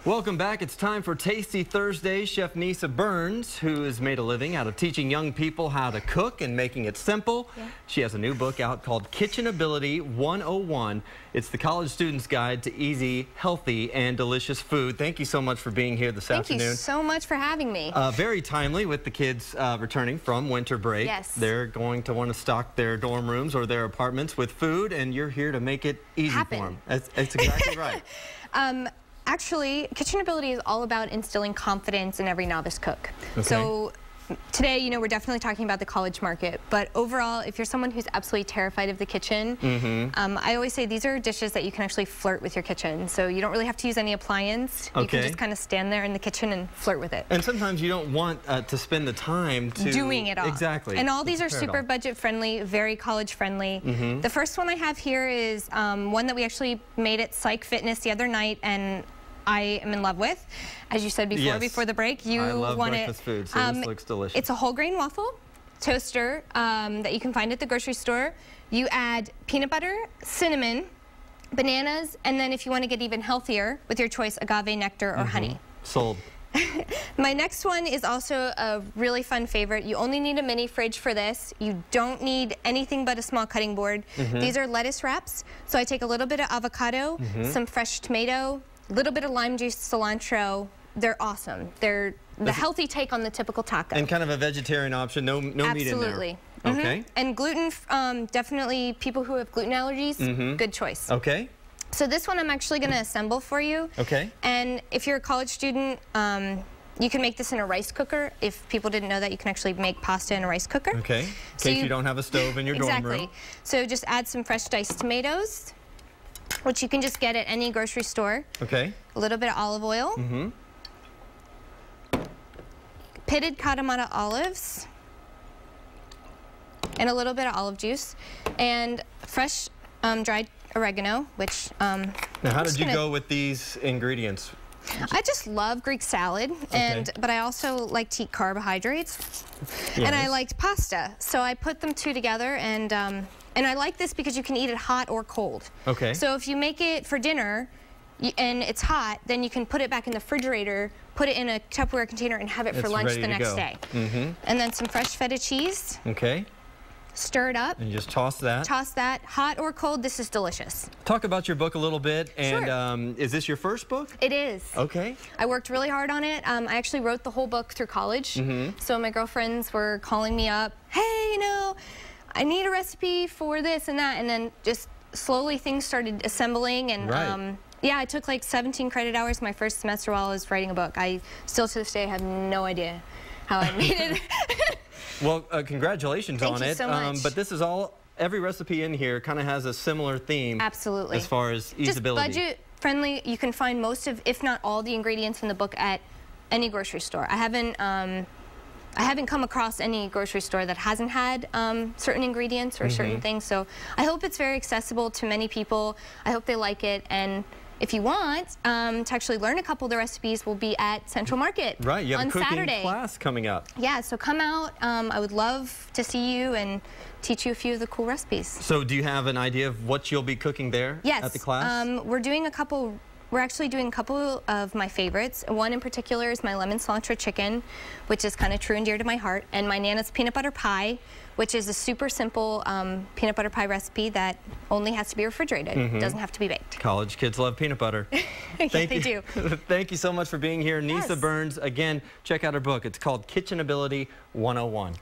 Welcome back. It's time for Tasty Thursday. Chef Nisa Burns, who has made a living out of teaching young people how to cook and making it simple. Yeah. She has a new book out called Kitchenability 101. It's the college student's guide to easy, healthy, and delicious food. Thank you so much for being here this afternoon. Thank you so much for having me. Very timely with the kids returning from winter break. Yes. They're going to want to stock their dorm rooms or their apartments with food, and you're here to make it easy for them. That's exactly right. Actually, Kitchenability is all about instilling confidence in every novice cook. Okay. So today, we're definitely talking about the college market, but overall, if you're someone who's absolutely terrified of the kitchen, I always say these are dishes that you can actually flirt with your kitchen. So you don't really have to use any appliance. You can just kind of stand there in the kitchen and flirt with it. And sometimes you don't want to spend the time to doing it all. Exactly. And all these are super budget friendly, very college friendly. The first one I have here is one that we actually made at Psych Fitness the other night, and I am in love with. As you said before the break, you want breakfast food, so this looks delicious. It's a whole grain waffle toaster that you can find at the grocery store. You add peanut butter, cinnamon, bananas, and then if you want to get even healthier, with your choice, agave nectar or honey. Sold. My next one is also a really fun favorite. You only need a mini fridge for this. You don't need anything but a small cutting board. These are lettuce wraps. So I take a little bit of avocado, some fresh tomato, a little bit of lime juice, cilantro. They're awesome. They're the healthy take on the typical taco. And kind of a vegetarian option, no meat in there. Absolutely. Okay. And gluten, definitely people who have gluten allergies, good choice. Okay. So this one I'm actually going to assemble for you. Okay. And if you're a college student, you can make this in a rice cooker. If people didn't know that, you can actually make pasta in a rice cooker. Okay. In case you don't have a stove in your dorm room. Exactly. So just add some fresh diced tomatoes, which you can just get at any grocery store. Okay. A little bit of olive oil. Pitted Kalamata olives. And a little bit of olive juice. And fresh dried oregano, which... now, how did you go with these ingredients? I just love Greek salad, but I also like to eat carbohydrates. Yes. And I liked pasta. So I put them two together, and I like this because you can eat it hot or cold. Okay. So if you make it for dinner and it's hot, then you can put it back in the refrigerator, put it in a Tupperware container, and have it for lunch the next day. And then some fresh feta cheese. Okay. Stir it up. And you just toss that. Toss that. Hot or cold, this is delicious. Talk about your book a little bit. And is this your first book? It is. Okay. I worked really hard on it. I actually wrote the whole book through college. So my girlfriends were calling me up, hey, I need a recipe for this and that. And then just slowly things started assembling. And yeah, I took like 17 credit hours my first semester while I was writing a book. I still to this day have no idea how I made it. Well, congratulations on it. Thank you so much. But this is every recipe in here kind of has a similar theme. Absolutely. As far as eatability. Just budget friendly. You can find most of, if not all, the ingredients in the book at any grocery store. I haven't come across any grocery store that hasn't had certain ingredients or certain things. So I hope it's very accessible to many people. I hope they like it. And if you want to actually learn a couple of the recipes, we'll be at Central Market Right, you have on a cooking Saturday. Class coming up. Yeah, so come out. I would love to see you and teach you a few of the cool recipes. So do you have an idea of what you'll be cooking there at the class? We're actually doing a couple of my favorites. One in particular is my lemon cilantro chicken, which is kind of true and dear to my heart, and my Nana's peanut butter pie, which is a super simple peanut butter pie recipe that only has to be refrigerated. It doesn't have to be baked. College kids love peanut butter. Yeah, they do. Thank you so much for being here. Nisa Burns, again, check out her book. It's called Kitchenability 101.